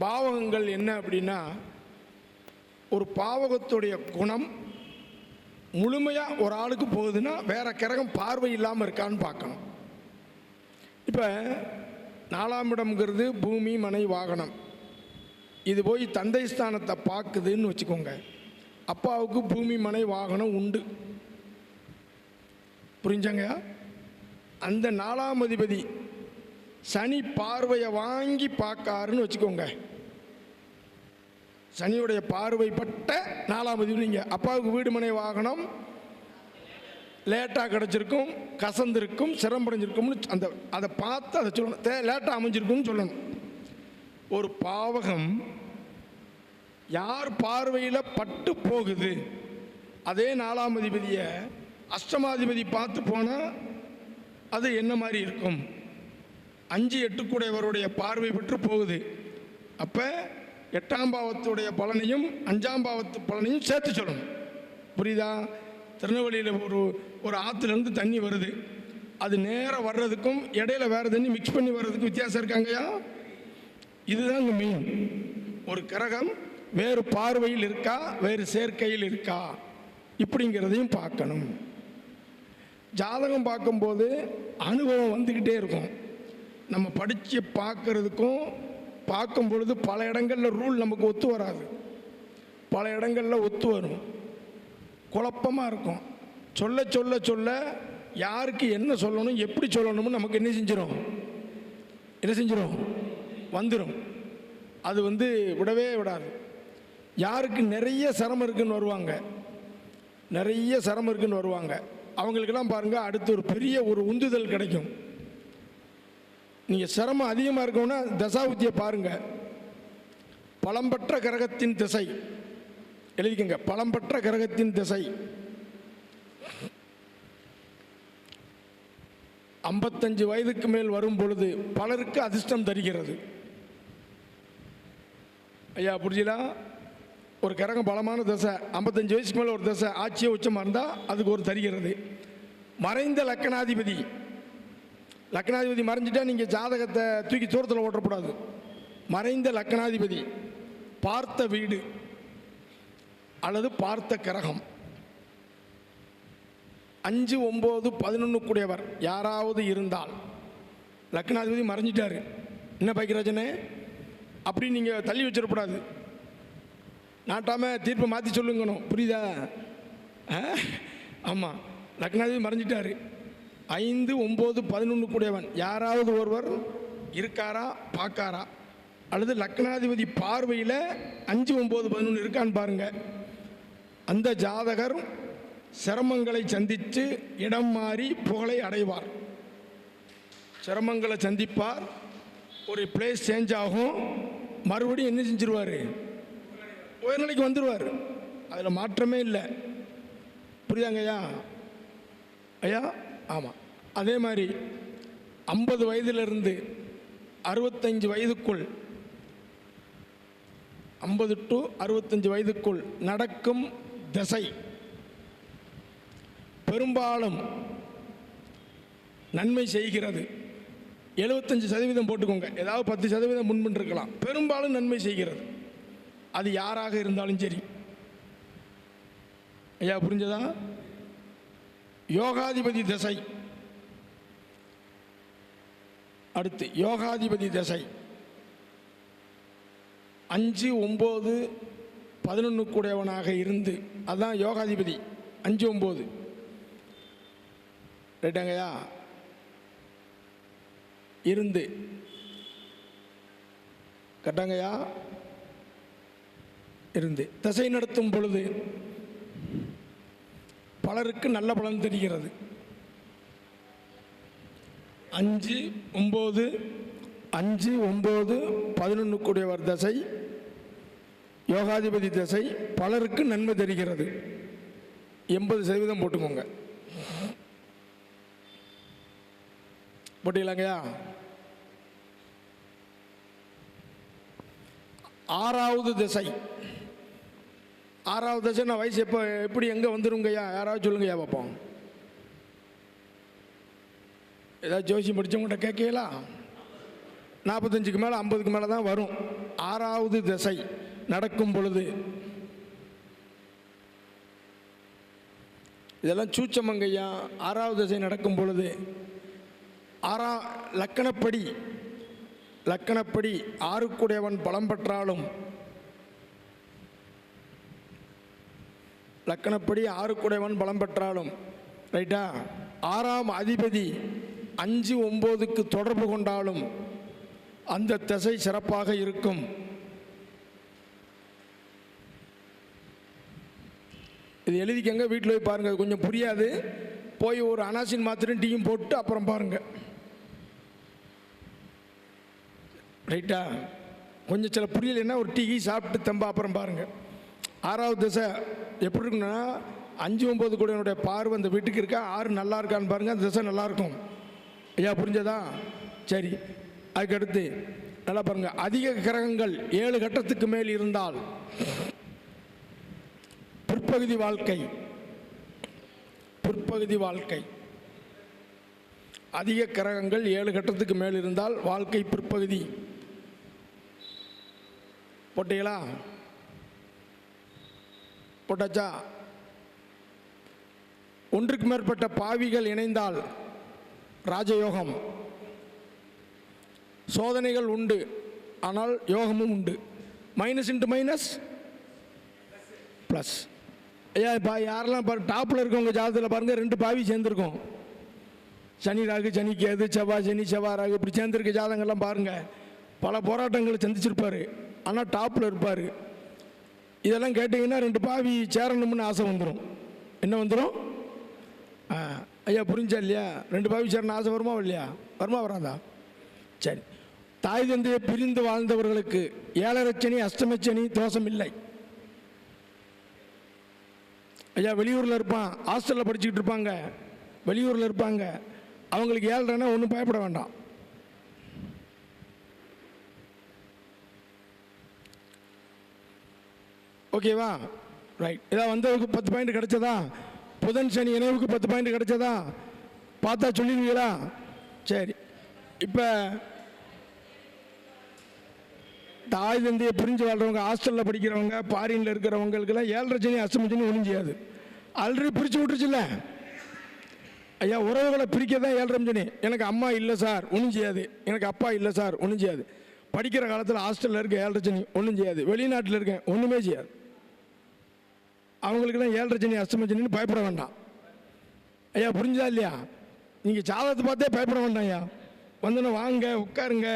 பாவகங்கள் என்ன அப்படின்னா, ஒரு பாவகத்துடைய குணம் முழுமையாக ஒரு ஆளுக்கு போகுதுன்னா வேற கிரகம் பார்வை இல்லாமல் இருக்கான்னு பார்க்கணும். இப்போ 4ஆம் இடம்ங்கிறது பூமி மனை வாகனம். இது போய் தந்தை ஸ்தானத்தை பார்க்குதுன்னு வச்சுக்கோங்க. அப்பாவுக்கு பூமி மனை வாகனம் உண்டு. புரிஞ்சாங்க? அந்த 4ஆம் அதிபதி சனி பார்வையை வாங்கி பார்க்காருன்னு வச்சுக்கோங்க. சனியுடைய பார்வைப்பட்ட 4ஆம் அதிபதி நீங்கள் அப்பாவுக்கு வீடு மனை வாகனம் லேட்டாக கிடச்சிருக்கும், கசந்திருக்கும், சிரமடைஞ்சிருக்கும்னு அதை பார்த்து அதை சொல்லணும். லேட்டாக அமைஞ்சிருக்கும்னு சொல்லணும். ஒரு பாவகம் யார் பார்வையில் பட்டு போகுது, அதே 4ஆம் அதிபதியை அஷ்டமாதிபதி பார்த்து போனால் அது என்ன மாதிரி இருக்கும்? 5, 8 கூடையவருடைய பார்வை பெற்று போகுது. அப்போ 8ஆம் பாவத்துடைய பலனையும் 5ஆம் பாவத்து பலனையும் சேர்த்து சொல்லணும். புரியுதா? திருநெல்வேலியில் ஒரு ஆற்றுலேருந்து தண்ணி வருது. அது நேராக வர்றதுக்கும் இடையில வேறு தண்ணி மிக்ஸ் பண்ணி வர்றதுக்கும் வித்தியாசம் இருக்காங்கயா? இதுதான் இங்கே மெயின். ஒரு கிரகம் வேறு பார்வையில் இருக்கா, வேறு சேர்க்கையில் இருக்கா, இப்படிங்கிறதையும் பார்க்கணும். ஜாதகம் பார்க்கும்போது அனுபவம் வந்துக்கிட்டே இருக்கும். நம்ம படித்து பார்க்கறதுக்கும் பார்க்கும் பொழுது பல இடங்களில் ரூல் நமக்கு ஒத்து வராது, பல இடங்களில் ஒத்து வரும். குழப்பமாக இருக்கும். சொல்ல சொல்ல சொல்ல யாருக்கு என்ன சொல்லணும், எப்படி சொல்லணும்னு நமக்கு என்ன செஞ்சிடும் வந்துடும். அது விடவே விடாது. யாருக்கு நிறைய சிரமம் இருக்குன்னு வருவாங்க, அவங்களுக்கெல்லாம் பாருங்கள் அடுத்து ஒரு பெரிய ஒரு உந்துதல் கிடைக்கும். நீங்கள் சிரமம் அதிகமாக இருக்கணும்னா தசாபுத்தியை பாருங்கள். பலம்பற்ற கிரகத்தின் திசை எழுதிக்கங்க. பலம்பற்ற கிரகத்தின் திசை 55 வயதுக்கு மேல் வரும் பொழுது பலருக்கு அதிர்ஷ்டம் தருகிறது. ஐயா புரிஞ்சுதா? ஒரு கிரகம் பலமான தசை 55 வயசுக்கு மேலே ஒரு தசை ஆட்சியை உச்சமாக இருந்தால் அதுக்கு ஒரு தருகிறது. மறைந்த லக்னாதிபதி மறைஞ்சிட்டா நீங்கள் ஜாதகத்தை தூக்கி தூரத்தில் ஓட்டக்கூடாது. மறைந்த லக்னாதிபதி பார்த்த வீடு அல்லது பார்த்த கிரகம் 5, 9, 11 கூடியவர் யாராவது இருந்தால், லக்னாதிபதி மறைஞ்சிட்டாரு, என்ன பாக்கியராஜனே அப்படி நீங்கள் தள்ளி வச்சிடக்கூடாது. நாட்டாமல் தீர்ப்பை மாற்றி சொல்லுங்கணும். புரியுதா? ஆமாம், லக்னாதிபதி மறைஞ்சிட்டாரு. 5, 9, 11 கூடியவன் யாராவது ஒருவர் இருக்காரா பார்க்காரா, அல்லது லக்னாதிபதி பார்வையில் 5, 9, 11 இருக்கான்னு பாருங்க. அந்த ஜாதகர் சிரமங்களை சந்தித்து இடம் மாறி புகழை அடைவார். சிரமங்களை சந்திப்பார், ஒரு பிளேஸ் சேஞ்ச் ஆகும், மறுபடியும் என்ன செஞ்சிருவார்? உயர்நிலைக்கு வந்துடுவார். அதில் மாற்றமே இல்லை. புரியுதாங்கய்யா? ஐயா ஆமாம். அதே மாதிரி 50 வயதிலிருந்து 65 வயதுக்குள், 50 to 65 வயதுக்குள் நடக்கும் திசை பெரும்பாலும் நன்மை செய்கிறது. 75% போட்டுக்கோங்க, ஏதாவது 10% முன்பின் இருக்கலாம். பெரும்பாலும் நன்மை செய்கிறது. அது யாராக இருந்தாலும் சரி. ஐயா புரிஞ்சதா? யோகாதிபதி திசை, அடுத்து யோகாதிபதி திசை 5, 9, 11 கூடியவனாக இருந்து, அதுதான் யோகாதிபதி 5, 9 ரைட்டாங்கய்யா இருந்து கட்டாங்கய்யா இருந்து திசை நடத்தும் பொழுது பலருக்கு நல்ல பலன் தெரிகிறது. 5, 9, 11 கூடியவர் தசை, யோகாதிபதி தசை பலருக்கு நன்மை தெரிகிறது. 80% போட்டுக்கோங்க. போட்டீங்களாங்கய்யா? 6வது திசை, 6வது திசை நான் வயசு எப்படி எங்கே வந்துருங்கய்யா? யாராவது சொல்லுங்கய்யா பார்ப்போம். ஏதாவது ஜோசியம் படித்தவங்கள்ட்ட கேட்கலாம். 45க்கு மேலே 50க்கு மேலே தான் வரும். 6வது திசை நடக்கும் பொழுது இதெல்லாம் சூச்சமங்கையா. 6வது திசை நடக்கும் பொழுது லக்கணப்படி 6க்குடையவன் பலம் பெற்றாலும், லக்கணப்படி 6க்குடையவன் பலம் பெற்றாலும், ரைட்டா, 6ஆம் அதிபதி 5, 9க்கு தொடர்பு கொண்டாலும் அந்த திசை சிறப்பாக இருக்கும். இது எழுதிக்கங்க, வீட்டில் போய் பாருங்கள். கொஞ்சம் புரியாது, போய் ஒரு அனாசின் மாத்திரம் டீயும் போட்டு அப்புறம் பாருங்கள். ரைட்டா, கொஞ்சம் சில புரியலைன்னா ஒரு டீ சாப்பிட்டு தம்பா அப்புறம் பாருங்கள். 6வது திசை எப்படி இருக்குன்னா 5, 9 கூடனுடைய பார்வை அந்த வீட்டுக்கு இருக்கா, 6 நல்லா இருக்கான்னு பாருங்கள், அந்த திசை நல்லாயிருக்கும். ஐயா புரிஞ்சதா? சரி, அதுக்கடுத்து நல்லா பாருங்கள். அதிக கிரகங்கள் 7 கட்டத்துக்கு மேல் இருந்தால் பிற்பகுதி வாழ்க்கை அதிக கிரகங்கள் 7 கட்டத்துக்கு மேல் இருந்தால் வாழ்க்கை பிற்பகுதி. போட்டீங்களா? போட்டாச்சா? ஒன்றுக்கு மேற்பட்ட பாவிகள் இணைந்தால் ராஜயோகம். சோதனைகள் உண்டு, ஆனால் யோகமும் உண்டு. Minus into minus plus. ஐயா இப்போ யாரெல்லாம் பாரு டாப்பில் இருக்கவங்க ஜாதகத்தில் பாருங்கள், 2 பாவி சேர்ந்துருக்கோம். சனி ராகு, சனி கேது, செவ்வாய் சனி, செவ்வாய் ராகு, இப்படி சேர்ந்துருக்க ஜாதகங்கள்லாம் பாருங்கள். பல போராட்டங்களை சந்திச்சிருப்பார், ஆனால் டாப்பில் இருப்பார். இதெல்லாம் கேட்டிங்கன்னா 2 பாவி சேரணும்னு ஆசை வந்துடும். என்ன வந்துடும்? ஐயா புரிஞ்சா இல்லையா? 2 பாவி சேரணும் ஆசை வருமா இல்லையா? வருமா வராதா? சரி. தாய் தந்தையை பிரிந்து வாழ்ந்தவர்களுக்கு 7.5 சனி, அஷ்டமச்சனி தோஷம் இல்லை. ஐயா வெளியூரில் இருப்பான், ஹாஸ்டலில் படிச்சுக்கிட்டு இருப்பாங்க, வெளியூரில் இருப்பாங்க, அவங்களுக்கு 7.5னா ஒன்றும் பயப்பட வேண்டாம். ஓகேவா? ரைட். இதான் வந்தவருக்கு 10 பாயிண்ட் கிடைச்சதா? புதன் சனி இணைவுக்கு 10 பாயிண்ட் கிடைச்சதா? பார்த்தா சொல்லிடுவீங்களா? சரி. இப்போ தாய் தந்தையை பிரிஞ்சு வாழ்கிறவங்க, ஹாஸ்டலில் படிக்கிறவங்க, ஃபாரினில் இருக்கிறவங்களுக்கெல்லாம் 7.5 சனி, அஷ்டமச்சனி ஒன்றும் செய்யாது. ஆல்ரெடி பிரித்து விட்டுருச்சுல்ல. ஐயா உறவுகளை பிரிக்க தான் 7.5 சனி. எனக்கு அம்மா இல்லை சார், ஒன்றும் செய்யாது. எனக்கு அப்பா இல்லை சார், ஒன்றும் செய்யாது. படிக்கிற காலத்தில் ஹாஸ்டலில் இருக்க 7.5 சனி ஒன்றும் செய்யாது. வெளிநாட்டில் இருக்கேன், ஒன்றுமே செய்யாது. அவங்களுக்கெல்லாம் 7.5 சனி, அஷ்டமச்சனின்னு பயப்பட வேண்டாம். ஐயா புரிஞ்சா இல்லையா? நீங்கள் ஜாதகத்தை பார்த்தே பயப்பட வேண்டாம். ஐயா வந்தோன்னே வாங்க உட்காருங்க,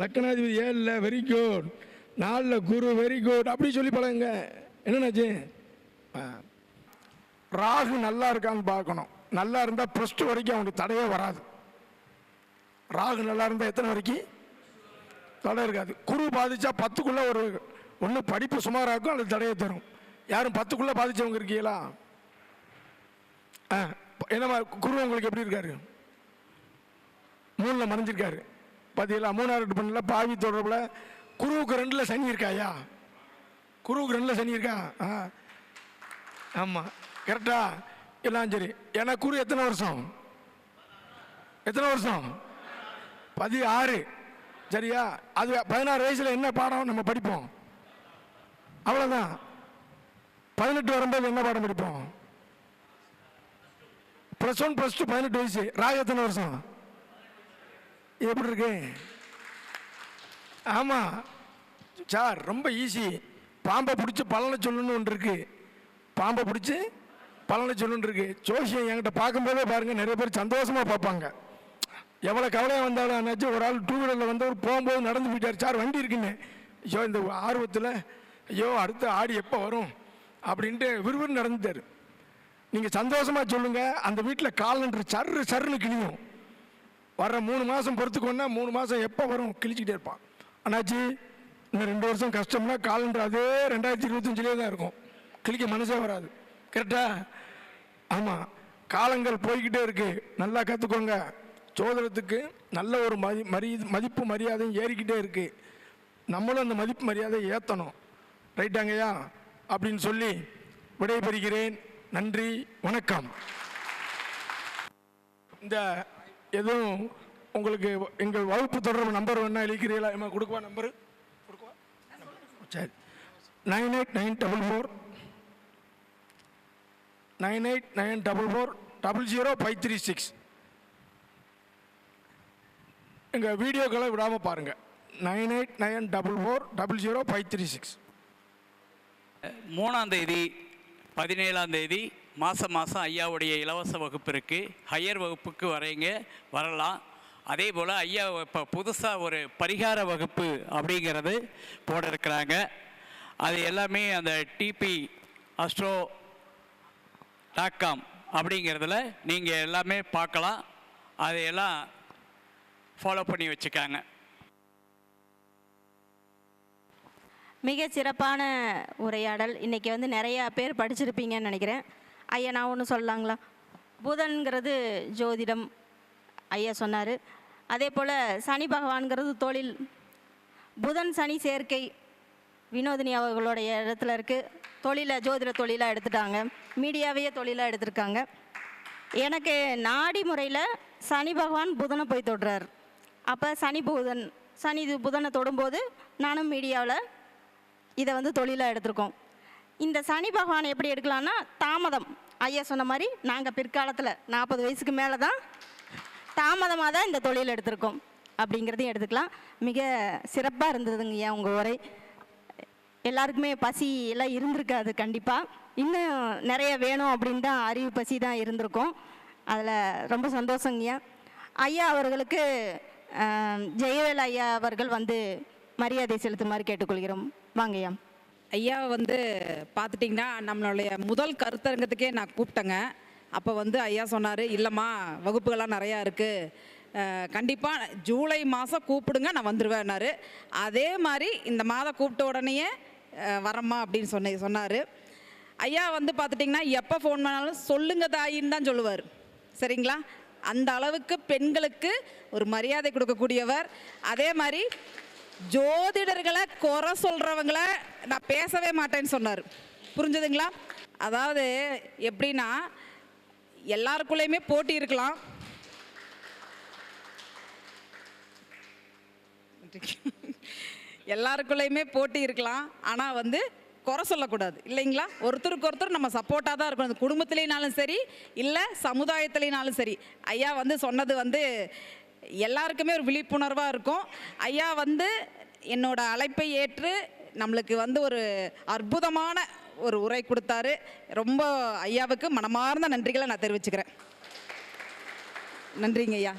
லக்கணாதிபதி 7ல் வெரி குட், 4ல் குரு வெரி குட், அப்படி சொல்லி பழகுங்க. என்னன்னாச்சு? ராகு நல்லா இருக்கான்னு பார்க்கணும். நல்லா இருந்தால் +2 வரைக்கும் அவனுக்கு தடையே வராது. ராகு நல்லா இருந்தால் எத்தனை வரைக்கும் தடை இருக்காது. குரு பாதிச்சா 10க்குள்ளே ஒன்று படிப்பு சுமாராக இருக்கும், அது தடையை தரும். யாரும் 10க்குள்ளே பாதிச்சவங்க இருக்கீங்களா? என்னம்மா குரு உங்களுக்கு எப்படி இருக்காரு? 3ல் மறைஞ்சிருக்காரு. பார்த்தீங்களா? 3வது பண்ணல பாவி தொடர்பில். குருவுக்கு 2ல் சனி இருக்காயா? குருவுக்கு 2ல் சனி இருக்கா? ஆமாம், கரெக்டா? எல்லாம் சரி. ஏன்னா குரு எத்தனை வருஷம்? 16. சரியா? அது 16 வயசில் என்ன பாடம் நம்ம படிப்போம்? அவ்வளோதான். 18 வரும்போது என்ன பாடம் படிப்போம்? +1 +2 18 வயசு. ராகு எத்தனை வருஷம்? எப்படி இருக்கு? ஆமாம் சார், ரொம்ப ஈஸி. பாம்பை பிடிச்சி பலனை சொல்லணும்னு ஒன்று இருக்கு. பாம்பை பிடிச்சி பலனை சொல்லணும்னு இருக்கு. ஜோசியம் என்கிட்ட பார்க்கும்போதே பாருங்க, நிறைய பேர் சந்தோஷமாக பார்ப்பாங்க. எவ்வளோ கவலையாக வந்தாலும் என்னாச்சு, ஒரு ஆள் 2 வீலரில் வந்தவர் போகும்போது நடந்து போயிட்டார். சார் வண்டி இருக்குன்னு. ஐயோ இந்த ஆர்வத்தில் ஐயோ அடுத்த ஆடி எப்போ வரும் அப்படின்ட்டு விறுவிறு நடந்துட்டார். நீங்கள் சந்தோஷமாக சொல்லுங்கள், அந்த வீட்டில் காலண்டர் சர்ன்னு கிழியும். வர்ற 3 மாதம் பொறுத்துக்கொண்டா 3 மாதம் எப்போ வரும் கிழிச்சிக்கிட்டே இருப்பான். அண்ணாச்சி இன்னும் 2 வருஷம் கஷ்டம்னா காலண்டர் அதே 2025 தான் இருக்கும், கிழிக்க மனசே வராது. கரெக்டா? ஆமாம், காலங்கள் போய்கிட்டே இருக்கு. நல்லா கற்றுக்கோங்க. சோதனத்துக்கு நல்ல ஒரு மதிப்பு மரியாதையும் ஏறிக்கிட்டே இருக்கு. நம்மளும் அந்த மதிப்பு மரியாதையை ஏற்றணும். ரைட்டாங்கய்யா? அப்படின்னு சொல்லி விடைபெறுகிறேன். நன்றி, வணக்கம். இந்த எதுவும் உங்களுக்கு எங்கள் வகுப்பு தொடர்பு நம்பர் வேணா எழுதிக்கிறீங்களா? ஏமா கொடுக்குவா நம்பரு? கொடுக்குவா? சரி, 9894 எங்கள் வீடியோக்களை விடாமல் பாருங்கள். 9894 3ஆம் தேதி 17ஆம் தேதி மாதம் ஐயாவுடைய இலவச வகுப்பு இருக்குது. ஹையர் வகுப்புக்கு வரலாம். அதே போல் ஐயா இப்போ புதுசாக ஒரு பரிகார வகுப்பு அப்படிங்கிறது போட இருக்கிறாங்க. அது எல்லாமே அந்த tpastro.com அப்படிங்கிறதுல நீங்கள் எல்லாமே பார்க்கலாம். அதையெல்லாம் ஃபாலோ பண்ணி வச்சுக்காங்க. மிக சிறப்பான உரையாடல். இன்றைக்கி வந்து நிறையா பேர் படிச்சிருப்பீங்கன்னு நினைக்கிறேன். ஐயா, நான் ஒன்று சொல்லலாங்களா? புதன்கிறது ஜோதிடம் ஐயா சொன்னார். அதே போல் சனி பகவான்கிறது தொழில். புதன் சனி சேர்க்கை வினோதினி அவர்களுடைய இடத்துல இருக்குது. ஜோதிட தொழிலாக எடுத்துட்டாங்க, மீடியாவையே தொழிலாக எடுத்திருக்காங்க. எனக்கு நாடி முறையில் சனி பகவான் புதனை போய் தொடுறார். அப்போ சனி புதனை தொடும்போது நானும் மீடியாவில் இதை வந்து தொழிலாக எடுத்திருக்கோம். இந்த சனி பகவானை எப்படி எடுக்கலான்னா, தாமதம். ஐயா சொன்ன மாதிரி நாங்கள் பிற்காலத்தில் 40 வயசுக்கு மேலே தான் தாமதமாக தான் இந்த தொழில் எடுத்திருக்கோம் அப்படிங்கிறதையும் எடுத்துக்கலாம். மிக சிறப்பாக இருந்ததுங்க ஐயா உங்கள் உரை. எல்லாருக்குமே பசி எல்லாம் இருந்திருக்காது கண்டிப்பாக. இன்னும் நிறைய வேணும் அப்படின்னு தான் அறிவு பசி தான் இருந்திருக்கும். அதில் ரொம்ப சந்தோஷங்கய்யா. ஐயா அவர்களுக்கு ஜெயவேல் ஐயா அவர்கள் வந்து மரியாதை செலுத்துமாறு கேட்டுக்கொள்கிறோம். வாங்கய்யா. ஐயா வந்து பார்த்துட்டிங்கன்னா நம்மளுடைய முதல் கருத்தரங்கத்துக்கே நான் கூப்பிட்டேங்க. அப்போ வந்து ஐயா சொன்னார், இல்லைம்மா வகுப்புகள்லாம் நிறையா இருக்குது, கண்டிப்பாக ஜூலை மாதம் கூப்பிடுங்க, நான் வந்துடுவேன்னாரு. அதே மாதிரி இந்த மாதம் கூப்பிட்ட உடனேயே வரம்மா அப்படின்னு சொன்னார். ஐயா வந்து பார்த்துட்டிங்கன்னா எப்போ ஃபோன் பண்ணாலும் சொல்லுங்க தாயின்னு தான் சொல்லுவார். சரிங்களா? அந்த அளவுக்கு பெண்களுக்கு ஒரு மரியாதை கொடுக்கக்கூடியவர். அதே மாதிரி ஜோதிடர்களை குறை சொல்கிறவங்கள நான் பேசவே மாட்டேன்னு சொன்னார். புரிஞ்சுதுங்களா? அதாவது எப்படின்னா, எல்லாருக்குள்ளேயுமே போட்டி இருக்கலாம். எல்லாருக்குள்ளேயுமே போட்டி இருக்கலாம், ஆனால் வந்து குறை சொல்லக்கூடாது. இல்லைங்களா? ஒருத்தருக்கு ஒருத்தர் நம்ம சப்போர்ட்டாக தான் இருக்கணும். அது குடும்பத்துலேனாலும் சரி, இல்லை சமுதாயத்துலேனாலும் சரி. ஐயா வந்து சொன்னது வந்து எல்லாருக்குமே ஒரு விழிப்புணர்வாக இருக்கும். ஐயா வந்து என்னோட அழைப்பை ஏற்று நம்மளுக்கு வந்து ஒரு அற்புதமான ஒரு உரை கொடுத்தாரு. ரொம்ப ஐயாவுக்கு மனமார்ந்த நன்றிகளை நான் தெரிவிச்சுக்கிறேன். நன்றிங்க ஐயா.